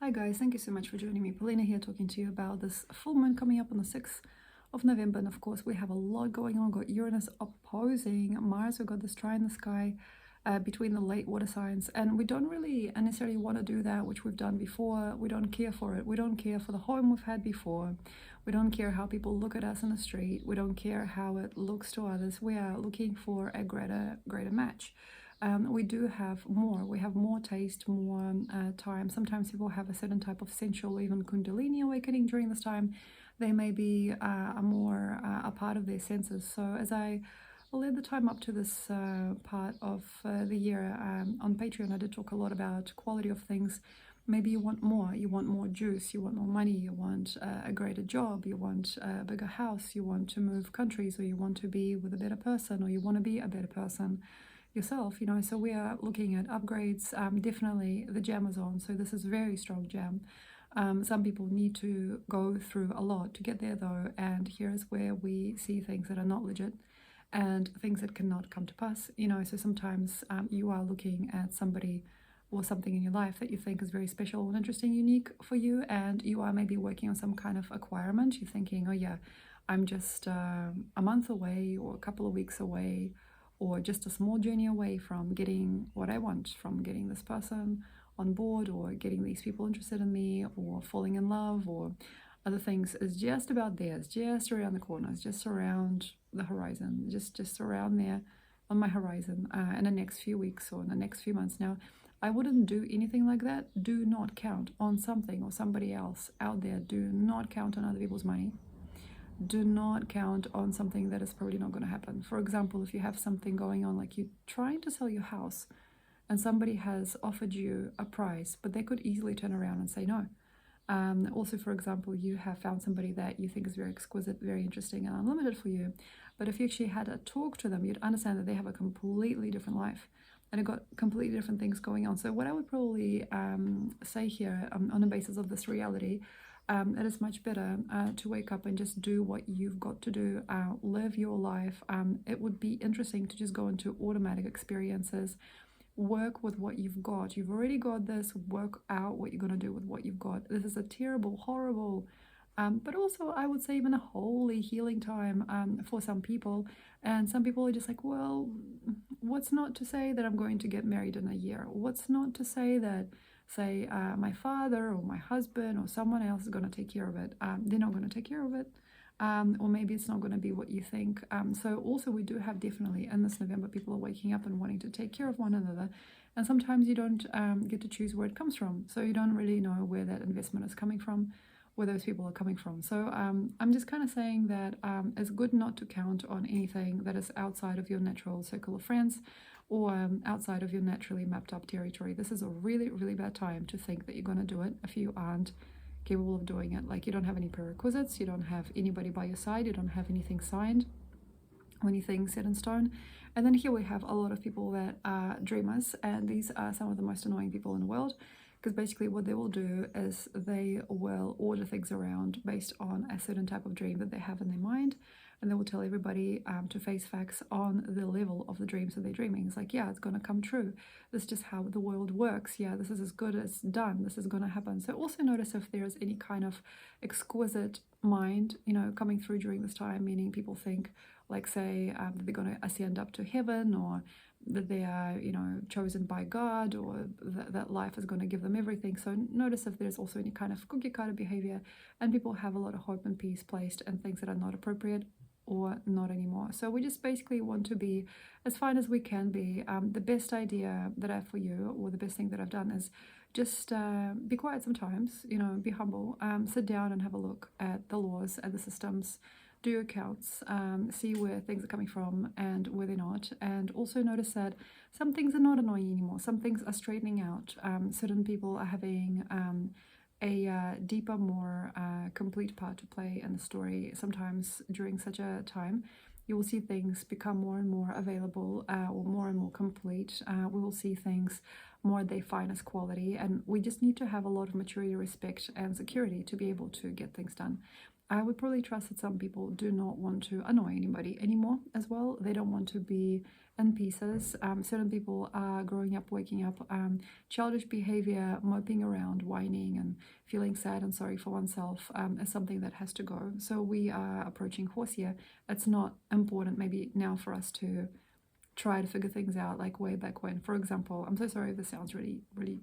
Hi guys, thank you so much for joining me. Paulina here talking to you about this full moon coming up on the 6th of November. And of course, we have a lot going on. We've got Uranus opposing Mars. We've got this trine in the sky between the late water signs. And we don't really necessarily want to do that, which we've done before. We don't care for it. We don't care for the home we've had before. We don't care how people look at us in the street. We don't care how it looks to others. We are looking for a greater match. We do have more. We have more taste, more time. Sometimes people have a certain type of sensual, even kundalini awakening during this time. They may be a part of their senses. So as I led the time up to this part of the year on Patreon, I did talk a lot about quality of things. Maybe you want more juice, you want more money, you want a greater job, you want a bigger house, you want to move countries, or you want to be with a better person, or you want to be a better person yourself, so we are looking at upgrades. Definitely the jam is on, so this is very strong jam. Some people need to go through a lot to get there though, and here's where we see things that are not legit and things that cannot come to pass, so sometimes you are looking at somebody or something in your life that you think is very special and interesting, unique for you, and you are maybe working on some kind of acquirement. You're thinking, oh yeah, I'm just a month away or a couple of weeks away or just a small journey away from getting what I want, from getting this person on board or getting these people interested in me or falling in love or other things. Is just about there. It's just around the corner. It's just around the horizon, just around there on my horizon in the next few weeks or in the next few months. Now, I wouldn't do anything like that. Do not count on something or somebody else out there. Do not count on other people's money. Do not count on something that is probably not going to happen. For example, if you have something going on, like you're trying to sell your house and somebody has offered you a price, but they could easily turn around and say no. Also, for example, you have found somebody that you think is very exquisite, very interesting and unlimited for you, but if you actually had a talk to them, you'd understand that they have a completely different life and they've got completely different things going on. So what I would probably say here on the basis of this reality, it is much better to wake up and just do what you've got to do, live your life. It would be interesting to just go into automatic experiences, work with what you've got. You've already got this, work out what you're going to do with what you've got. This is a terrible, horrible, but also I would say even a holy healing time for some people. And some people are just like, well, what's not to say that I'm going to get married in a year? What's not to say that, say, my father or my husband or someone else is going to take care of it? They're not going to take care of it. Or maybe it's not going to be what you think. So also we do have definitely in this November, people are waking up and wanting to take care of one another. And sometimes you don't get to choose where it comes from. So you don't really know where that investment is coming from, where those people are coming from. So I'm just kind of saying that it's good not to count on anything that is outside of your natural circle of friends or outside of your naturally mapped up territory. This is a really, really bad time to think that you're going to do it if you aren't capable of doing it. Like, you don't have any prerequisites, you don't have anybody by your side, you don't have anything signed or anything set in stone. And then here we have a lot of people that are dreamers, and these are some of the most annoying people in the world, because basically what they will do is they will order things around based on a certain type of dream that they have in their mind, and they will tell everybody to face facts on the level of the dreams that they're dreaming. It's like, yeah, it's going to come true. This is just how the world works. Yeah, this is as good as done. This is going to happen. So also notice if there's any kind of exquisite mind, coming through during this time, meaning people think, like, say, that they're going to ascend up to heaven, or that they are, chosen by God, or that life is going to give them everything. So notice if there's also any kind of cookie cutter behavior, and people have a lot of hope and peace placed in things that are not appropriate or not anymore. So we just basically want to be as fine as we can be. The best idea that I have for you, or the best thing that I've done, is just be quiet sometimes, be humble, sit down and have a look at the laws and the systems, do your counts, see where things are coming from and where they're not, and also notice that some things are not annoying anymore, some things are straightening out. Certain people are having a deeper, more complete part to play in the story. Sometimes during such a time, you will see things become more and more available, or more and more complete. We will see things more at their finest quality, and we just need to have a lot of maturity, respect, and security to be able to get things done. I would probably trust that some people do not want to annoy anybody anymore as well. They don't want to be in pieces. Certain people are growing up, waking up, childish behavior, moping around, whining, and feeling sad and sorry for oneself is something that has to go. So we are approaching horse here. It's not important maybe now for us to try to figure things out like way back when. For example, I'm so sorry if this sounds really, really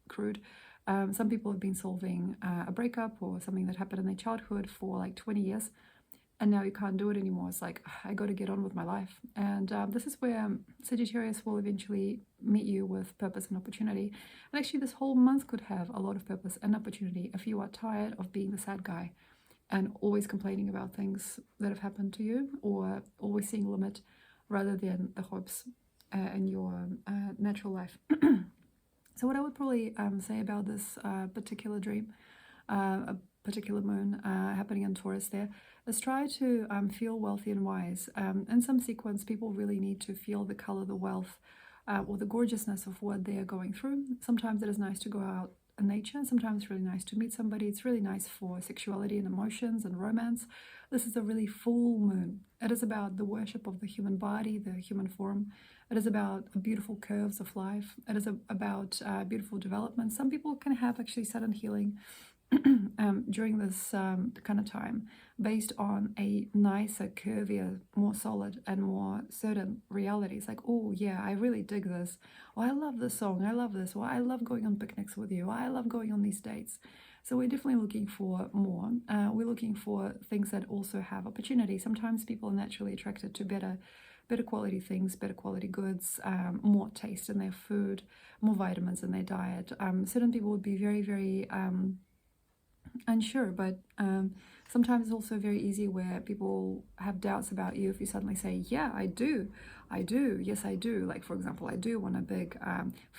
crude. Some people have been solving a breakup or something that happened in their childhood for like 20 years, and now you can't do it anymore. It's like, I got to get on with my life. And this is where Sagittarius will eventually meet you with purpose and opportunity. And actually, this whole month could have a lot of purpose and opportunity if you are tired of being the sad guy and always complaining about things that have happened to you, or always seeing limit rather than the hopes in your natural life. So what I would probably say about this particular dream, a particular moon happening in Taurus there, is try to feel wealthy and wise. In some sequence, people really need to feel the color, the wealth, or the gorgeousness of what they are going through. Sometimes it is nice to go out in nature. Sometimes it's really nice to meet somebody. It's really nice for sexuality and emotions and romance. This is a really full moon. It is about the worship of the human body, the human form. It is about beautiful curves of life. It is about beautiful development. Some people can have actually sudden healing during this kind of time based on a nicer, curvier, more solid and more certain reality. It's like, oh yeah, I really dig this. Oh, I love this song. I love this. Or I love going on picnics with you. Or I love going on these dates. So we're definitely looking for more. We're looking for things that also have opportunity. Sometimes people are naturally attracted to better quality things, better quality goods, more taste in their food, more vitamins in their diet. Certain people would be very, very unsure, but sometimes it's also very easy where people have doubts about you if you suddenly say, yeah, I do, yes, I do. Like, for example, I do want a big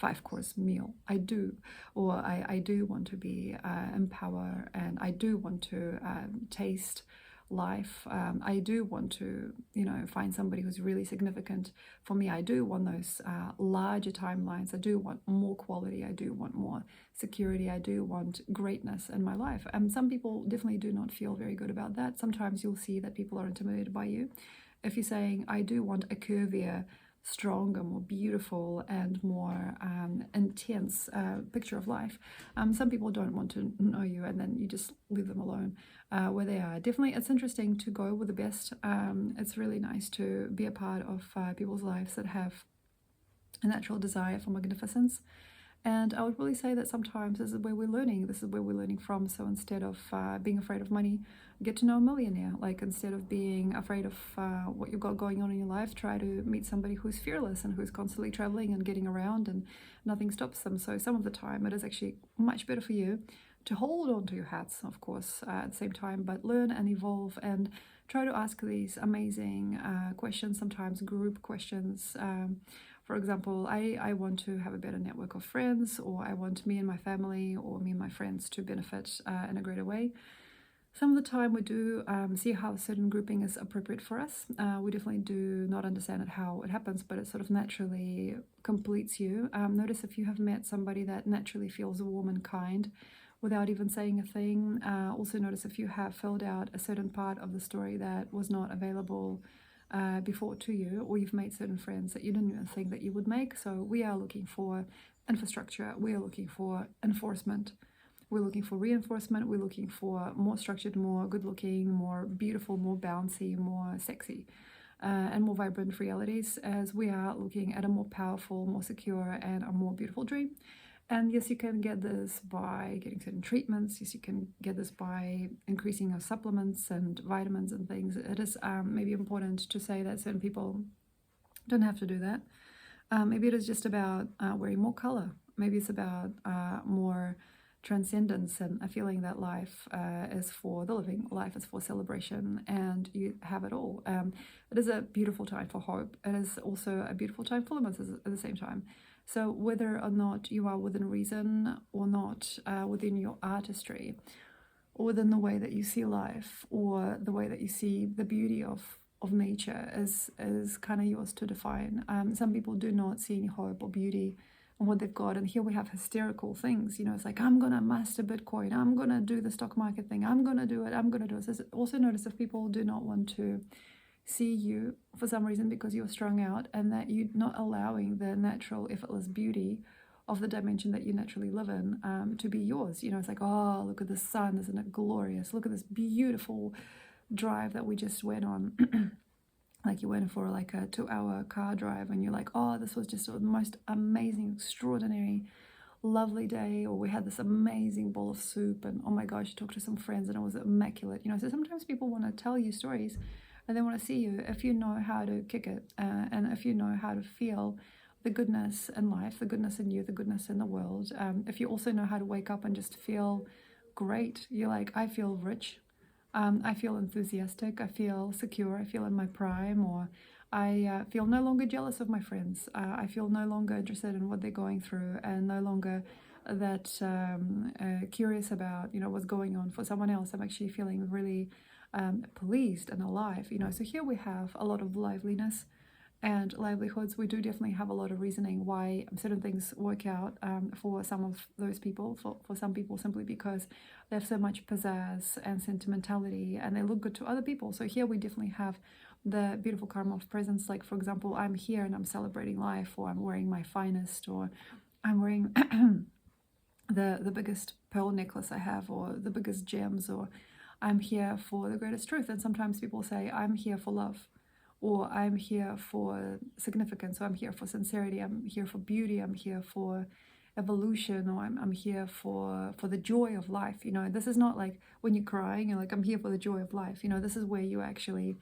5-course meal. I do. Or I do want to be in power, and I do want to taste life. I do want to, find somebody who's really significant for me. I do want those larger timelines. I do want more quality. I do want more security. I do want greatness in my life. Some people definitely do not feel very good about that. Sometimes you'll see that people are intimidated by you. If you're saying, I do want a curvier, stronger, more beautiful and more intense picture of life, some people don't want to know you, and then you just leave them alone where they are. Definitely, it's interesting to go with the best. It's really nice to be a part of people's lives that have a natural desire for magnificence. And I would really say that sometimes this is where we're learning. This is where we're learning from. So instead of being afraid of money, get to know a millionaire. Like, instead of being afraid of what you've got going on in your life, try to meet somebody who's fearless and who's constantly traveling and getting around, and nothing stops them. So some of the time it is actually much better for you to hold on to your hats, of course, at the same time, but learn and evolve and try to ask these amazing questions, sometimes group questions. For example, I want to have a better network of friends, or I want me and my family or me and my friends to benefit in a greater way. Some of the time we do see how a certain grouping is appropriate for us. We definitely do not understand how it happens, but it sort of naturally completes you. Notice if you have met somebody that naturally feels warm and kind without even saying a thing. Also notice if you have filled out a certain part of the story that was not available before to you, or you've made certain friends that you didn't even think that you would make. So we are looking for infrastructure, we are looking for enforcement, we're looking for reinforcement, we're looking for more structured, more good looking, more beautiful, more bouncy, more sexy, and more vibrant realities, as we are looking at a more powerful, more secure, and a more beautiful dream. And yes, you can get this by getting certain treatments. Yes, you can get this by increasing your supplements and vitamins and things. It is maybe important to say that certain people don't have to do that. Maybe it is just about wearing more color. Maybe it's about more transcendence and a feeling that life is for the living, life is for celebration, and you have it all. It is a beautiful time for hope. It is also a beautiful time for limits at the same time. So whether or not you are within reason or not, within your artistry, or within the way that you see life, or the way that you see the beauty of nature is kind of yours to define. Some people do not see any hope or beauty in what they've got, and here we have hysterical things. It's like, I'm gonna master Bitcoin, I'm gonna do the stock market thing, I'm gonna do it. So also notice if people do not want to see you for some reason because you're strung out, and that you're not allowing the natural, effortless beauty of the dimension that you naturally live in to be yours. You know, it's like, oh, look at the sun, isn't it glorious? Look at this beautiful drive that we just went on. Like you went for like a 2-hour car drive and you're like, oh, this was just the most amazing, extraordinary, lovely day. Or we had this amazing bowl of soup, and oh my gosh, you talked to some friends and it was immaculate. You know, so sometimes people want to tell you stories and they want to see you if you know how to kick it, and if you know how to feel the goodness in life, the goodness in you, the goodness in the world. If you also know how to wake up and just feel great, you're like, I feel rich, I feel enthusiastic, I feel secure, I feel in my prime, or I feel no longer jealous of my friends. I feel no longer interested in what they're going through, and no longer that curious about, you know, what's going on for someone else. I'm actually feeling really pleased and alive. You know, so here we have a lot of liveliness and livelihoods. We do definitely have a lot of reasoning why certain things work out for some of those people, for some people simply because they have so much pizzazz and sentimentality and they look good to other people. So here we definitely have the beautiful karma of presence. Like, for example, I'm here and I'm celebrating life, or I'm wearing my finest, or I'm wearing the biggest pearl necklace I have, or the biggest gems, or I'm here for the greatest truth. And sometimes people say, I'm here for love, or I'm here for significance, or I'm here for sincerity, I'm here for beauty, I'm here for evolution, or I'm here for the joy of life. You know, this is not like when you're crying, you're like, I'm here for the joy of life. You know, this is where you actually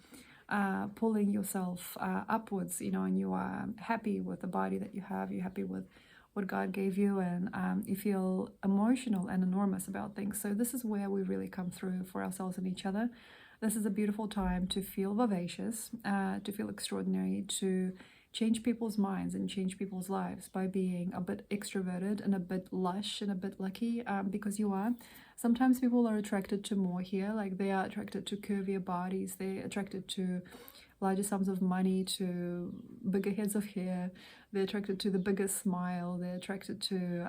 pulling yourself upwards, you know, and you are happy with the body that you have, you're happy with what God gave you, and you feel emotional and enormous about things. So this is where we really come through for ourselves and each other. This is a beautiful time to feel vivacious, to feel extraordinary, to change people's minds and change people's lives by being a bit extroverted and a bit lush and a bit lucky, because you are. Sometimes people are attracted to more here, like they are attracted to curvier bodies, they're attracted to larger sums of money, to bigger heads of hair, they're attracted to the biggest smile, they're attracted to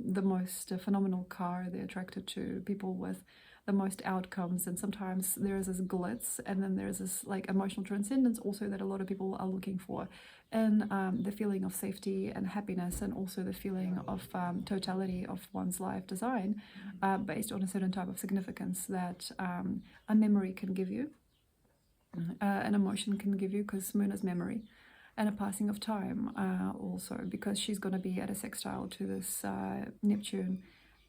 the most phenomenal car, they're attracted to people with the most outcomes. And sometimes there's this glitz, and then there's this like emotional transcendence also that a lot of people are looking for, and the feeling of safety and happiness, and also the feeling of totality of one's life design, based on a certain type of significance that a memory can give you, an emotion can give you, because moon is memory, and a passing of time also, because she's going to be at a sextile to this Neptune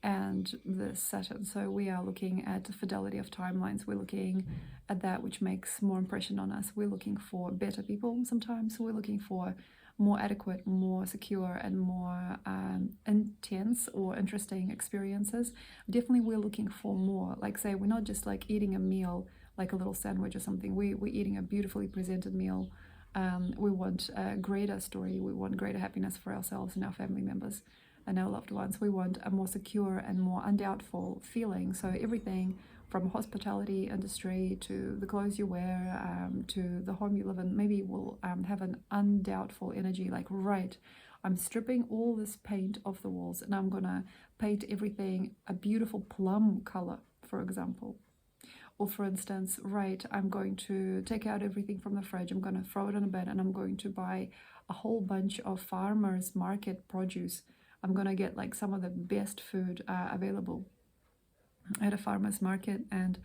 and the Saturn. So we are looking at the fidelity of timelines. We're looking at that which makes more impression on us. We're looking for better people sometimes. We're looking for more adequate, more secure, and more intense or interesting experiences. Definitely we're looking for more. Like, say, we're not just like eating a meal, like a little sandwich or something. We're eating a beautifully presented meal. We want a greater story. We want greater happiness for ourselves and our family members and our loved ones. We want a more secure and more undoubtful feeling. So everything from hospitality industry to the clothes you wear, to the home you live in, maybe will have an undoubtful energy, like, right, I'm stripping all this paint off the walls and I'm gonna paint everything a beautiful plum color, for example. Or for instance, right, I'm going to take out everything from the fridge, I'm going to throw it on a bed, and I'm going to buy a whole bunch of farmers market produce. I'm going to get like some of the best food available at a farmer's market, and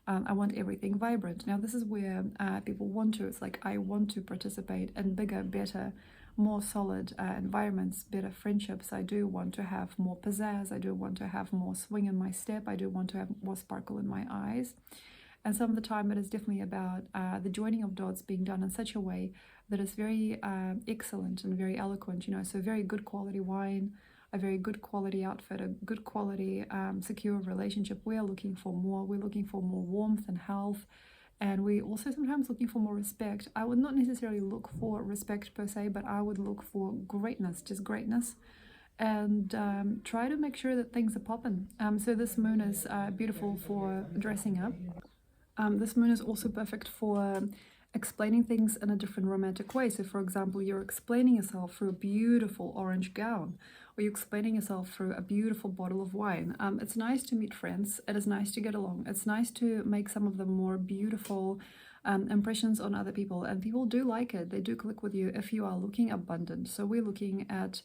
I want everything vibrant. Now this is where people want to, it's like, I want to participate in bigger, better, more solid environments, better friendships. I do want to have more pizzazz, I do want to have more swing in my step, I do want to have more sparkle in my eyes. And some of the time it is definitely about the joining of dots being done in such a way that is very excellent and very eloquent, you know, so very good quality wine, a very good quality outfit, a good quality secure relationship. We are looking for more. We're looking for more warmth and health, and we also sometimes looking for more respect. I would not necessarily look for respect per se, but I would look for greatness, just greatness, and try to make sure that things are popping. So this moon is beautiful for dressing up. This moon is also perfect for explaining things in a different romantic way. So for example, you're explaining yourself through a beautiful orange gown, or you're explaining yourself through a beautiful bottle of wine. It's nice to meet friends. It is nice to get along. It's nice to make some of the more beautiful impressions on other people, and people do like it. They do click with you if you are looking abundant. So we're looking at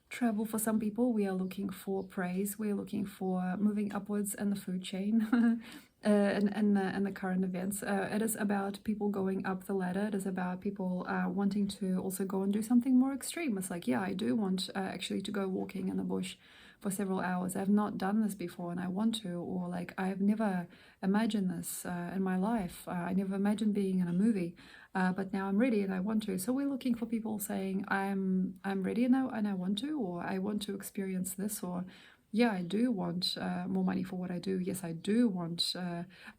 travel for some people. We are looking for praise. We are looking for moving upwards in the food chain. And the current events. It is about people going up the ladder. It is about people wanting to also go and do something more extreme. It's like, yeah, I do want actually to go walking in the bush for several hours. I've not done this before and I want to, or like I've never imagined this in my life. I never imagined being in a movie. But now I'm ready and I want to. So we're looking for people saying I'm ready now and I want to, or I want to experience this, or yeah, I do want more money for what I do. Yes, I do want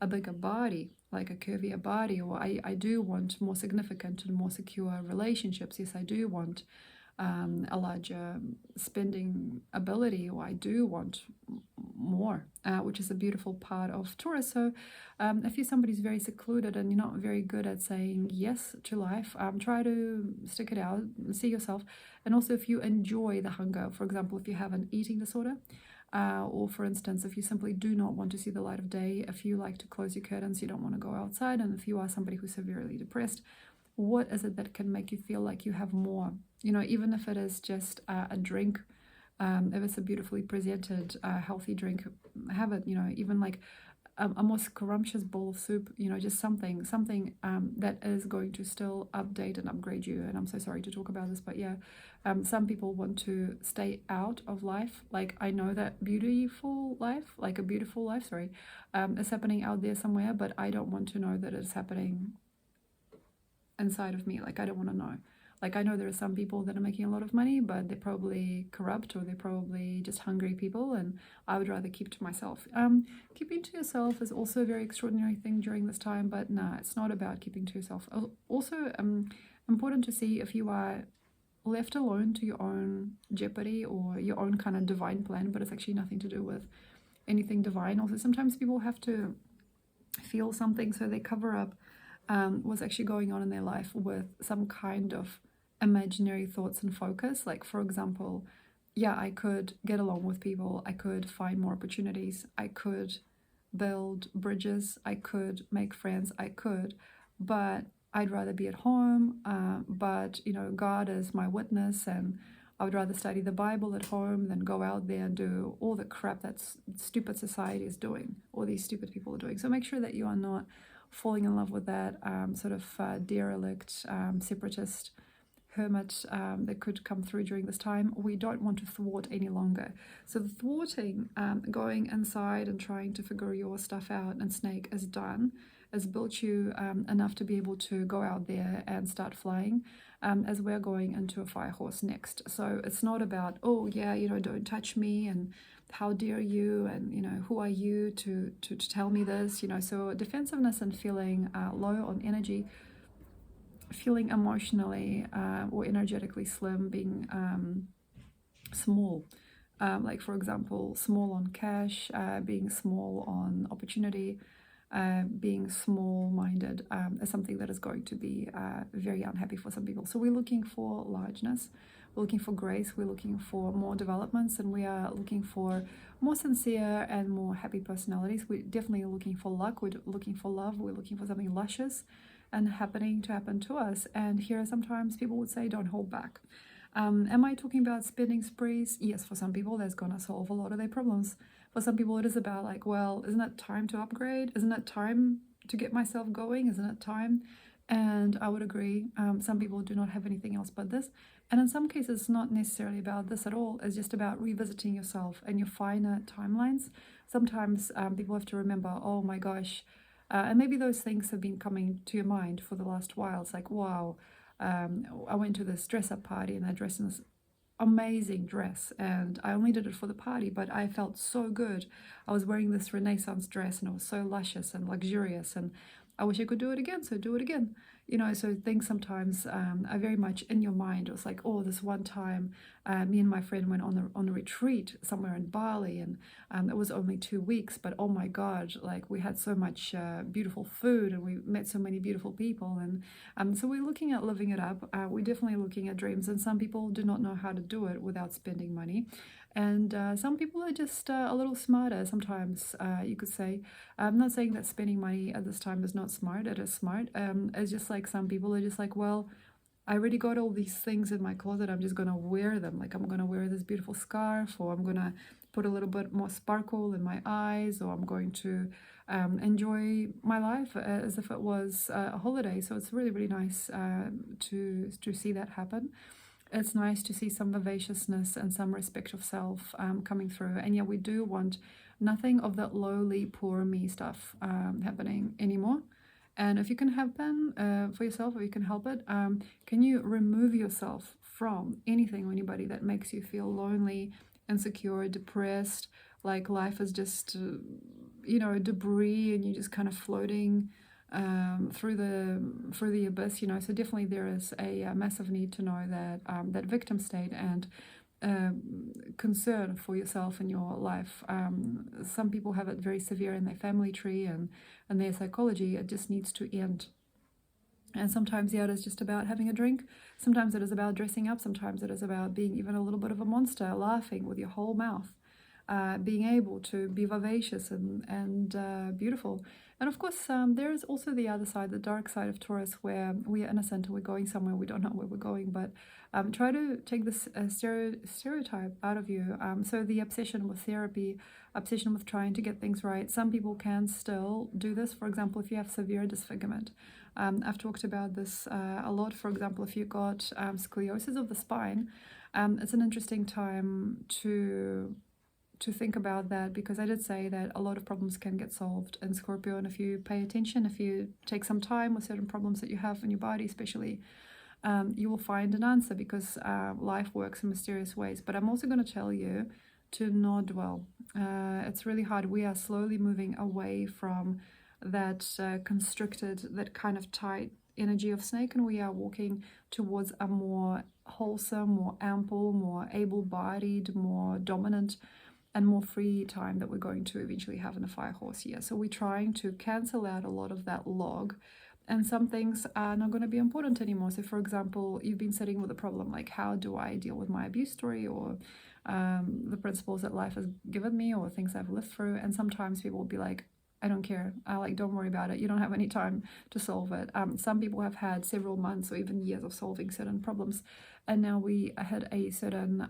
a bigger body, like a curvier body, or I do want more significant and more secure relationships. Yes, I do want a larger spending ability, or I do want more, which is a beautiful part of Taurus. So if you're somebody who's very secluded and you're not very good at saying yes to life, try to stick it out, see yourself. And also if you enjoy the hunger, for example, if you have an eating disorder, or for instance, if you simply do not want to see the light of day, if you like to close your curtains, you don't want to go outside, and if you are somebody who's severely depressed, what is it that can make you feel like you have more? You know, even if it is just a drink, if it's a beautifully presented, healthy drink, have it. You know, even like a more scrumptious bowl of soup. You know, just something that is going to still update and upgrade you. And I'm so sorry to talk about this, but yeah, some people want to stay out of life. Like I know that beautiful life, like a beautiful life, sorry, is happening out there somewhere, but I don't want to know that it's happening inside of me. Like I don't want to know. Like I know there are some people that are making a lot of money, but they're probably corrupt or they're probably just hungry people, and I would rather keep to myself. Keeping to yourself is also a very extraordinary thing during this time, but nah, it's not about keeping to yourself. Also, important to see if you are left alone to your own jeopardy or your own kind of divine plan, but it's actually nothing to do with anything divine. Also, sometimes people have to feel something, so they cover up what's actually going on in their life with some kind of imaginary thoughts and focus. Like, for example, yeah, I could get along with people, I could find more opportunities, I could build bridges, I could make friends, I could, but I'd rather be at home. But, you know, God is my witness, and I would rather study the Bible at home than go out there and do all the crap that stupid society is doing, all these stupid people are doing. So make sure that you are not falling in love with that sort of derelict, separatist hermit that could come through during this time. We don't want to thwart any longer. So the thwarting, going inside and trying to figure your stuff out and snake is done, has built you enough to be able to go out there and start flying, as we're going into a fire horse next. So it's not about, oh yeah, you know, don't touch me and how dare you, and you know, who are you to tell me this, you know. So defensiveness and feeling low on energy, feeling emotionally or energetically slim, being small, like for example, small on cash, being small on opportunity, being small-minded is something that is going to be very unhappy for some people. So we're looking for largeness, we're looking for grace, we're looking for more developments, and we are looking for more sincere and more happy personalities. We're definitely looking for luck, we're looking for love, we're looking for something luscious and happening to happen to us. And here sometimes people would say, don't hold back. Am I talking about spending sprees? Yes, for some people that's gonna solve a lot of their problems. For some people it is about like, well, isn't it time to upgrade? Isn't it time to get myself going? Isn't it time? And I would agree, some people do not have anything else but this. And in some cases, it's not necessarily about this at all. It's just about revisiting yourself and your finer timelines. Sometimes people have to remember, oh my gosh, and maybe those things have been coming to your mind for the last while. It's like, wow, I went to this dress-up party and I dressed in this amazing dress, and I only did it for the party, but I felt so good. I was wearing this Renaissance dress and it was so luscious and luxurious, and I wish I could do it again, so do it again. You know, so things sometimes are very much in your mind. It was like, oh, this one time Me and my friend went on a retreat somewhere in Bali, and it was only 2 weeks, but oh my God, like we had so much beautiful food, and we met so many beautiful people, and so we're looking at living it up. We're definitely looking at dreams, and some people do not know how to do it without spending money. And some people are just a little smarter sometimes, you could say. I'm not saying that spending money at this time is not smart, it is smart. It's just like some people are just like, well, I already got all these things in my closet, I'm just gonna wear them. Like I'm gonna wear this beautiful scarf, or I'm gonna put a little bit more sparkle in my eyes, or I'm going to enjoy my life as if it was a holiday. So it's really, really nice to see that happen. It's nice to see some vivaciousness and some respect of self coming through. And yeah, we do want nothing of that lowly, poor me stuff happening anymore. And if you can happen for yourself, or you can help it, can you remove yourself from anything or anybody that makes you feel lonely, insecure, depressed, like life is just, debris, and you're just kind of floating through the abyss, So definitely there is a massive need to know that that victim state and concern for yourself and your life. Some people have it very severe in their family tree and their psychology. It just needs to end. And sometimes, yeah, it is just about having a drink. Sometimes it is about dressing up. Sometimes it is about being even a little bit of a monster, laughing with your whole mouth. Being able to be vivacious and beautiful. And of course, there is also the other side, the dark side of Taurus, where we are innocent and we're going somewhere, we don't know where we're going, but try to take this stereotype out of you. So the obsession with therapy, obsession with trying to get things right, some people can still do this. For example, if you have severe disfigurement. I've talked about this a lot. For example, if you've got scoliosis of the spine, it's an interesting time to think about that, because I did say that a lot of problems can get solved in Scorpio, and if you pay attention, if you take some time with certain problems that you have in your body especially, you will find an answer, because life works in mysterious ways. But I'm also going to tell you to not dwell. It's really hard. We are slowly moving away from that constricted, that kind of tight energy of snake, and we are walking towards a more wholesome, more ample, more able-bodied, more dominant and more free time that we're going to eventually have in a fire horse year. So we're trying to cancel out a lot of that log, and some things are not going to be important anymore. So for example, you've been sitting with a problem like, how do I deal with my abuse story, or the principles that life has given me, or things I've lived through. And sometimes people will be like, I don't care. Don't worry about it. You don't have any time to solve it. Some people have had several months or even years of solving certain problems, and now we had a certain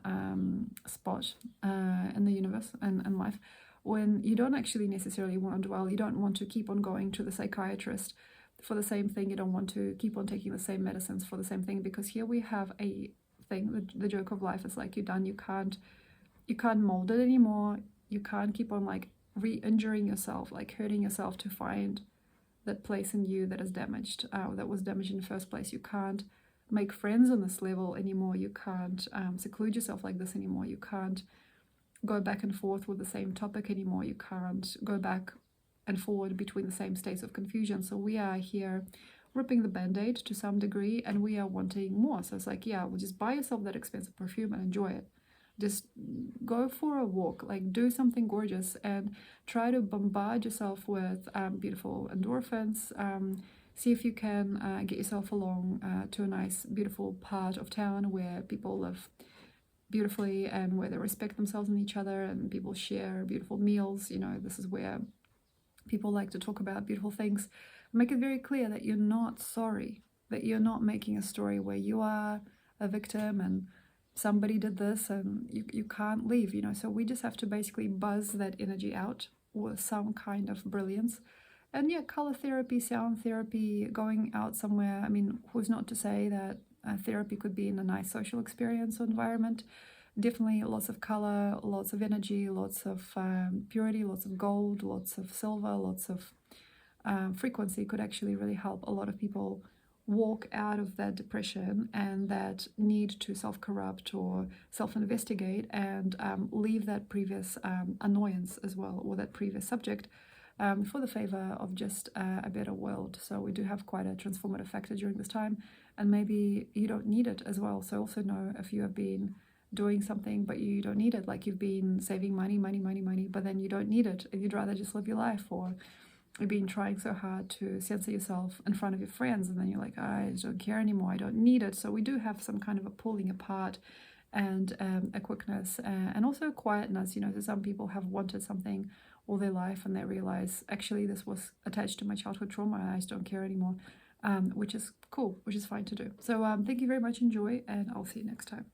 spot in the universe and in life when you don't actually necessarily want to dwell. You don't want to keep on going to the psychiatrist for the same thing. You don't want to keep on taking the same medicines for the same thing, because here we have a thing. The joke of life is like, you're done. You can't mold it anymore. You can't keep on re-injuring yourself, hurting yourself to find that place in you that is damaged, that was damaged in the first place. You can't make friends on this level anymore. You can't seclude yourself like this anymore. You can't go back and forth with the same topic anymore. You can't go back and forward between the same states of confusion. So we are here ripping the band-aid to some degree, and we are wanting more. So it's like, yeah, well, just buy yourself that expensive perfume and enjoy it. Just go for a walk, do something gorgeous, and try to bombard yourself with beautiful endorphins. See if you can get yourself along to a nice, beautiful part of town where people live beautifully and where they respect themselves and each other, and people share beautiful meals. This is where people like to talk about beautiful things. Make it very clear that you're not sorry, that you're not making a story where you are a victim and somebody did this and you can't leave, So we just have to basically buzz that energy out with some kind of brilliance. And yeah, color therapy, sound therapy, going out somewhere. I mean, who's not to say that therapy could be in a nice social experience or environment? Definitely lots of color, lots of energy, lots of purity, lots of gold, lots of silver, lots of frequency could actually really help a lot of people walk out of that depression and that need to self-corrupt or self-investigate, and leave that previous annoyance as well, or that previous subject, for the favor of just a better world. So we do have quite a transformative factor during this time, and maybe you don't need it as well. So also know if you have been doing something but you don't need it, like you've been saving money, but then you don't need it and you'd rather just live your life, or you've been trying so hard to censor yourself in front of your friends and then you're like, I don't care anymore, I don't need it. So we do have some kind of a pulling apart and a quickness and also a quietness. You know, so some people have wanted something all their life and they realize actually this was attached to my childhood trauma and I just don't care anymore, which is cool, which is fine to do. So thank you very much, enjoy, and I'll see you next time.